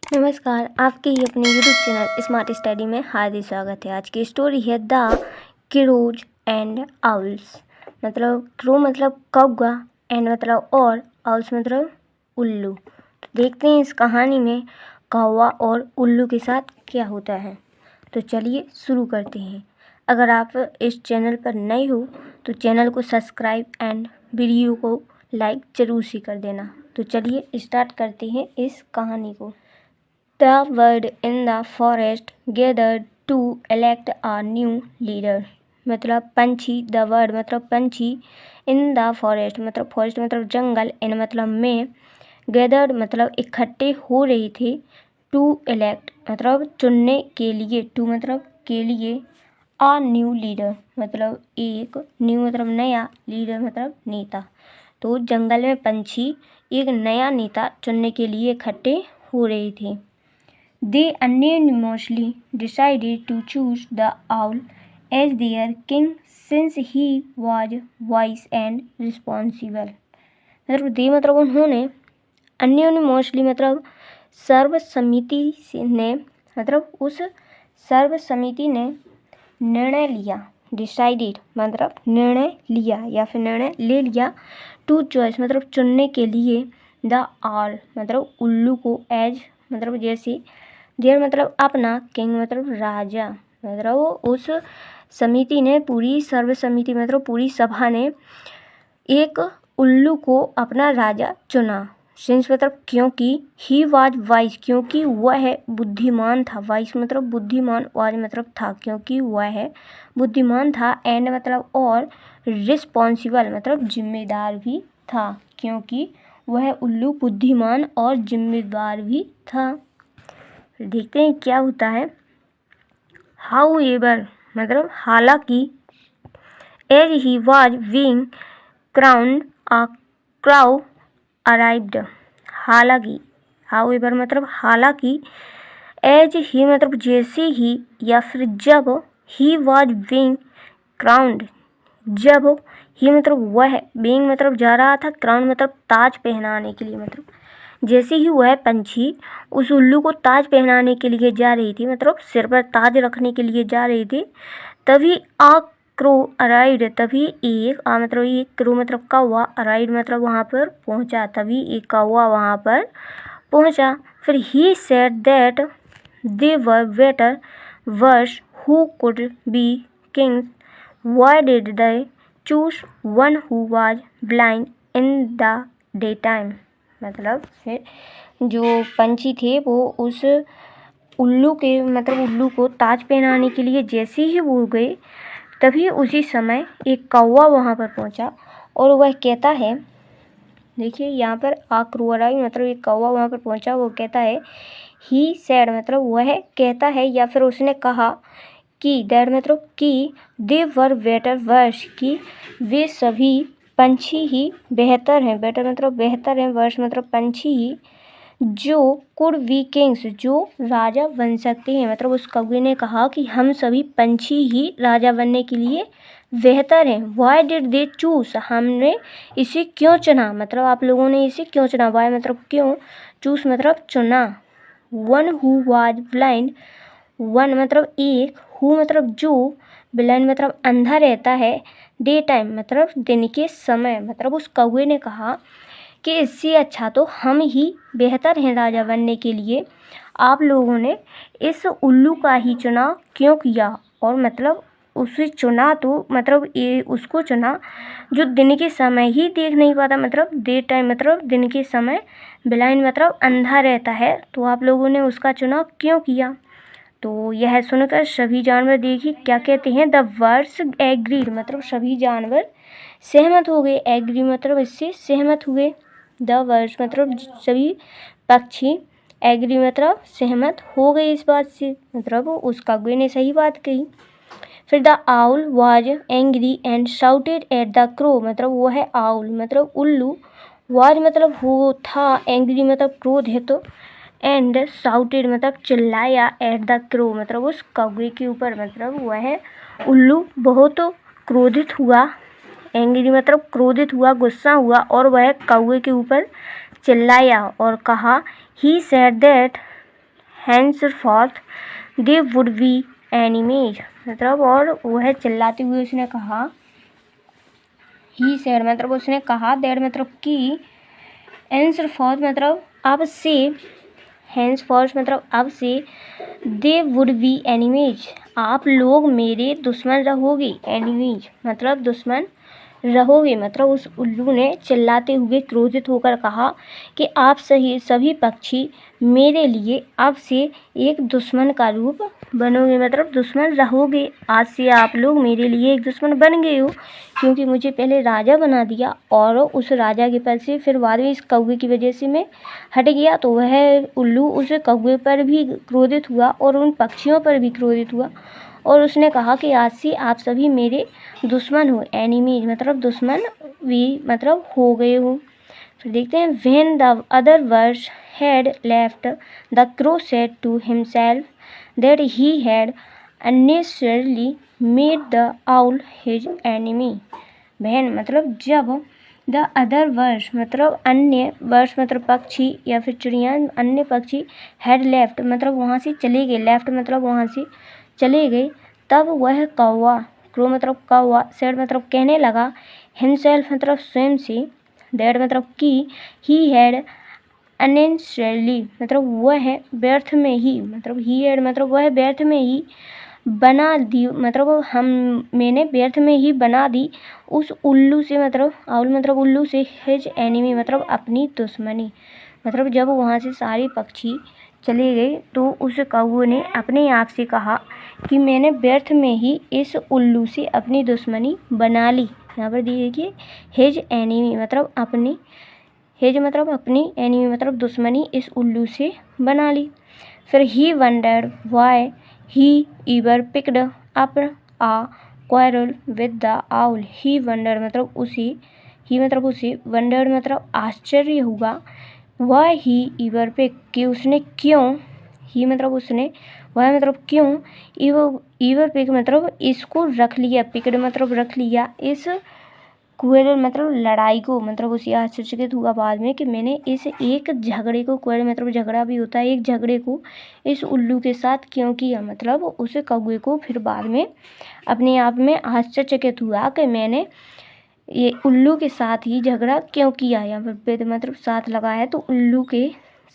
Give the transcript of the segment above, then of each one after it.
नमस्कार, आपके ही अपने यूट्यूब चैनल स्मार्ट स्टडी में हार्दिक स्वागत है। आज की स्टोरी है द क्रोज एंड आउल्स। मतलब क्रो मतलब कौवा, एंड मतलब और, आउल्स मतलब उल्लू। तो देखते हैं इस कहानी में कौवा और उल्लू के साथ क्या होता है। तो चलिए शुरू करते हैं। अगर आप इस चैनल पर नए हो तो चैनल को सब्सक्राइब एंड वीडियो को लाइक ज़रूर से कर देना। तो चलिए स्टार्ट करते हैं इस कहानी को। The birds in the forest gathered to elect a new leader। मतलब पंछी, द bird मतलब पंछी, in the forest मतलब फॉरेस्ट मतलब जंगल, in मतलब में, gathered मतलब इकट्ठे हो रही थी, to elect मतलब चुनने के लिए, to मतलब के लिए, a new leader मतलब एक, new मतलब नया, leader मतलब नेता। तो जंगल में पंछी एक नया नेता चुनने के लिए इकट्ठे हो रही थी। They unanimously decided to choose the owl as their king since he was wise and responsible। मतलब दे मतलब उन्होंने, unanimously मतलब सर्वसम्मति ने, मतलब उस सर्वसम्मति ने निर्णय लिया। डिसाइडेड मतलब निर्णय लिया या फिर निर्णय ले लिया। टू चॉइस मतलब चुनने के लिए। द आल मतलब उल्लू को, एज मतलब जैसे, देयर मतलब अपना, किंग मतलब राजा, मतलब उस समिति ने, पूरी सर्वसमिति मतलब पूरी सभा ने एक उल्लू को अपना राजा चुना। सिंस मतलब क्योंकि, ही वाज वाइज क्योंकि वह बुद्धिमान था, वाइज मतलब बुद्धिमान, वाज मतलब था क्योंकि वह बुद्धिमान था, एंड मतलब और, रिस्पॉन्सिबल मतलब जिम्मेदार भी था क्योंकि वह उल्लू बुद्धिमान और जिम्मेदार भी था। देखते हैं क्या होता है। However मतलब हालांकि, as he was being crowned a crow arrived। हालांकि, however मतलब हालांकि, as he मतलब जैसे ही, या फिर जब, he was being crowned जब, ही मतलब वह, being मतलब जा रहा था, crown मतलब ताज पहनाने के लिए, मतलब जैसे ही वह पंछी उस उल्लू को ताज पहनाने के लिए जा रही थी, मतलब सिर पर ताज रखने के लिए जा रही थी, तभी आ क्रो अराइव्ड तभी एक, मतलब एक, क्रो मतलब कौवा, अराइव्ड मतलब वहाँ पर पहुँचा, तभी एक कौवा वहाँ पर पहुँचा। फिर he said that they were better verse who could be kings, why did they choose one who was blind in the daytime. मतलब फिर जो पंछी थे वो उस उल्लू के, मतलब उल्लू को ताज पहनाने के लिए जैसे ही वो गए, तभी उसी समय एक कौवा वहाँ पर पहुँचा और वह कहता है, देखिए यहाँ पर आक्रोराई मतलब एक कौवा वहाँ पर पहुँचा, वो कहता है, ही सैड मतलब वह कहता है या फिर उसने कहा कि, दैट मतलब कि, दे वर बेटर वर्स कि वे सभी पंछी ही बेहतर हैं, बेटर मतलब बेहतर हैं, वर्स मतलब पंछी ही, जो कुड बी किंग्स जो राजा बन सकते हैं। मतलब उस कौवे ने कहा कि हम सभी पंछी ही राजा बनने के लिए बेहतर हैं। वाई डिड दे चूज हमने इसे क्यों चुना, मतलब आप लोगों ने इसे क्यों चुना। वाई मतलब क्यों, चूज मतलब चुना। One who was blind, one मतलब एक, हु मतलब जो, ब्लाइंड मतलब अंधा रहता है, डे टाइम मतलब दिन के समय। मतलब उस कौवे ने कहा कि इससे अच्छा तो हम ही बेहतर हैं राजा बनने के लिए, आप लोगों ने इस उल्लू का ही चुनाव क्यों किया। और मतलब उसे चुना तो मतलब ये उसको चुना जो दिन के समय ही देख नहीं पाता, मतलब डे टाइम मतलब दिन के समय, ब्लाइंड मतलब अंधा रहता है, तो आप लोगों ने उसका चुनाव क्यों किया। तो यह सुनकर सभी जानवर देखिए क्या कहते हैं, द बर्ड्स एग्रीड मतलब सभी जानवर सहमत हो गए, एग्री मतलब इससे सहमत हुए। द बर्ड्स मतलब सभी पक्षी, एग्री मतलब सहमत हो गए इस बात से, मतलब उस कौवे ने सही बात कही। फिर the owl was angry and shouted at the crow मतलब वो है आउल मतलब उल्लू, वाज मतलब वो था, एंग्री मतलब क्रोध है तो, एंड शाउटेड मतलब चिल्लाया, एट द क्रो मतलब उस कौवे के ऊपर, मतलब वह उल्लू बहुत क्रोधित हुआ, एंग्री मतलब क्रोधित हुआ, गुस्सा हुआ, और वह कौवे के ऊपर चिल्लाया और कहा, ही said that henceforth they would be enemies, मतलब और वह चिल्लाते हुए उसने कहा, he said मतलब उसने कहा, that मतलब कि, henceforth मतलब अब से, henceforth मतलब अब से, they would be enemies आप लोग मेरे दुश्मन रहोगे, enemies मतलब दुश्मन रहोगे। मतलब उस उल्लू ने चिल्लाते हुए क्रोधित होकर कहा कि आप सभी पक्षी मेरे लिए अब से एक दुश्मन का रूप बनोगे, मतलब दुश्मन रहोगे। आज से आप लोग मेरे लिए एक दुश्मन बन गए हो, क्योंकि मुझे पहले राजा बना दिया और उस राजा के पद से फिर बाद में इस कौवे की वजह से मैं हट गया। तो वह उल्लू उस कौवे पर भी क्रोधित हुआ और उन पक्षियों पर भी क्रोधित हुआ और उसने कहा कि आज से आप सभी मेरे दुश्मन हो, एनिमी मतलब दुश्मन भी मतलब हो गए हो। फिर देखते हैं, when the other birds had left the crow said to himself that he had unnecessarily made the owl his enemy. बहन मतलब जब द अदर बर्ड्स मतलब अन्य, बर्ड्स मतलब पक्षी या फिर चिड़िया, अन्य पक्षी, हैड लेफ्ट मतलब वहाँ से चले गए, लेफ्ट मतलब वहाँ से चले गए, तब वह कौवा, क्रो मतलब कौवा, सेड मतलब कहने लगा, हिमसेल्फ मतलब स्वयं से, दैट मतलब कि, ही हैड अननेसेसरली मतलब वह व्यर्थ में ही, मतलब ही हैड मतलब वह व्यर्थ में ही बना दी, मतलब मैंने व्यर्थ में ही बना दी उस उल्लू से, मतलब आउल मतलब उल्लू से, हिज एनिमी मतलब अपनी दुश्मनी। मतलब जब वहाँ से सारे पक्षी चले गए तो उस कौवे ने अपने आप से कहा कि मैंने व्यर्थ में ही इस उल्लू से अपनी दुश्मनी बना ली। यहाँ पर देखिए, हिज एनिमी मतलब अपनी, हिज मतलब अपनी, एनिमी मतलब दुश्मनी इस उल्लू से बना ली। फिर ही wondered why he ever picked up a quarrel with the owl. He wondered मतलब उसे, ही मतलब उसे, वंडर्ड मतलब आश्चर्य हुआ, व्हाई ही एवर पिक कि उसने क्यों, ही मतलब उसने, वह मतलब क्यों, ईवर पिक मतलब इसको रख लिया, पिकड मतलब रख लिया, इस क्वेरल मतलब लड़ाई को, मतलब उसे आश्चर्यचकित हुआ बाद में कि मैंने इस एक झगड़े को, क्वेरल मतलब झगड़ा भी होता है, एक झगड़े को इस उल्लू के साथ क्यों किया। मतलब उस कौवे को फिर बाद में अपने आप में आश्चर्यचकित हुआ कि मैंने ये उल्लू के साथ ही झगड़ा क्यों किया। यहाँ पर मतलब साथ लगा है, तो उल्लू के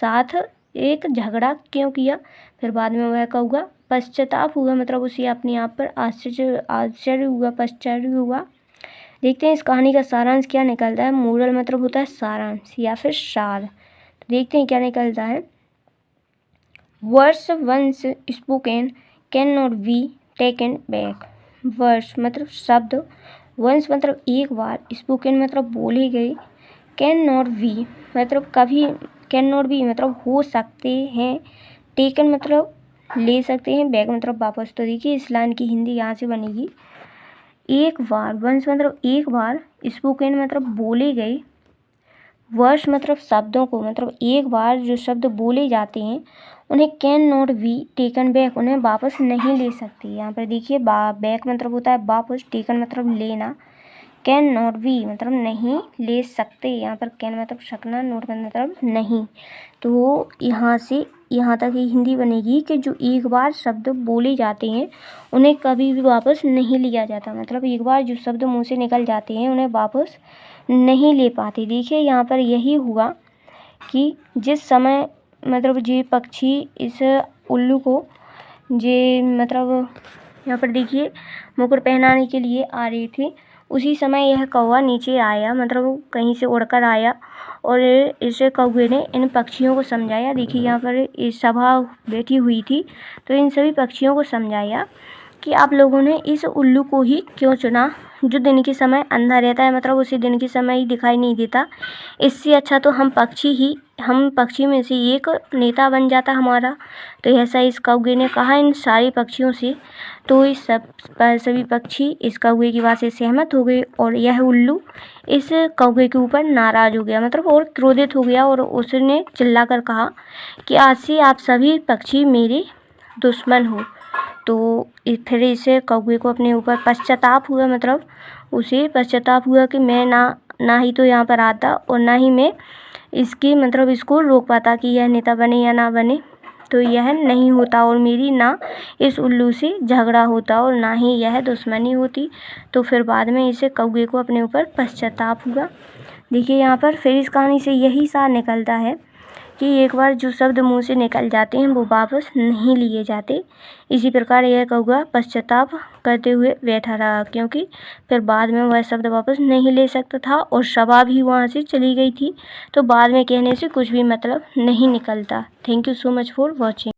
साथ एक झगड़ा क्यों किया। फिर बाद में वह कौवा पश्चाताप हुआ, मतलब उसे अपने आप पर आश्चर्य हुआ, पश्चाताप हुआ। देखते हैं इस कहानी का सारांश क्या निकलता है। मोरल मतलब होता है सारांश या फिर सार। तो देखते हैं क्या निकलता है। Words once spoken can not be taken back. Words मतलब शब्द, वंस मतलब एक बार, स्पोकन मतलब बोले गए, कैन नॉट बी मतलब कभी, कैन नॉट बी मतलब हो सकते हैं, टेकन मतलब ले सकते हैं, बैक मतलब वापस। तो देखिए इस लाइन की हिंदी यहाँ से बनेगी, एक बार, वंस मतलब एक बार, स्पोकन मतलब बोले गए, वर्ड्स मतलब शब्दों को, मतलब एक बार जो शब्द बोले जाते हैं उन्हें can not be taken back, उन्हें वापस नहीं ले सकते। यहाँ पर देखिए बैक मतलब होता है वापस, टेकन मतलब लेना, कैन नॉट बी मतलब नहीं ले सकते। यहाँ पर कैन मतलब सकना, नॉट मतलब नहीं। तो यहाँ से यहाँ तक ही हिंदी बनेगी कि जो एक बार शब्द बोले जाते हैं उन्हें कभी भी वापस नहीं लिया जाता। मतलब एक बार जो शब्द मुँह से निकल जाते हैं उन्हें वापस नहीं ले पाते। देखिए यहाँ पर यही हुआ कि जिस समय मतलब जे पक्षी इस उल्लू को जे मतलब यहाँ पर देखिए मुकुट पहनाने के लिए आ रही थी, उसी समय यह कौवा नीचे आया, मतलब कहीं से उड़कर आया और इस कौवे ने इन पक्षियों को समझाया। देखिए यहाँ पर इस सभा बैठी हुई थी, तो इन सभी पक्षियों को समझाया कि आप लोगों ने इस उल्लू को ही क्यों चुना, जो दिन के समय अंधा रहता है, मतलब उसे दिन के समय ही दिखाई नहीं देता। इससे अच्छा तो हम पक्षी में से एक नेता बन जाता हमारा। तो ऐसा इस कौवे ने कहा इन सारे पक्षियों से। तो इस सभी पक्षी इस कौवे की बात से सहमत हो गए और यह उल्लू इस कौवे के ऊपर नाराज़ हो गया, मतलब और क्रोधित हो गया और उसने चिल्लाकर कहा कि आज से आप सभी पक्षी मेरे दुश्मन हो। तो फिर इसे कौवे को अपने ऊपर पश्चाताप हुआ, मतलब उसे पश्चाताप हुआ कि मैं ना ही तो यहाँ पर आता और ना ही मैं इसकी मतलब इसको रोक पाता कि यह नेता बने या ना बने। तो यह नहीं होता और मेरी ना इस उल्लू से झगड़ा होता और ना ही यह दुश्मनी होती। तो फिर बाद में इसे कौवे को अपने ऊपर पश्चाताप हुआ। देखिए यहाँ पर फिर इस कहानी से यही सार निकलता है कि एक बार जो शब्द मुंह से निकल जाते हैं वो वापस नहीं लिए जाते। इसी प्रकार यह कौवा पश्चाताप करते हुए बैठा रहा, क्योंकि फिर बाद में वह शब्द वापस नहीं ले सकता था और सभा भी वहाँ से चली गई थी। तो बाद में कहने से कुछ भी मतलब नहीं निकलता। Thank you so much for watching.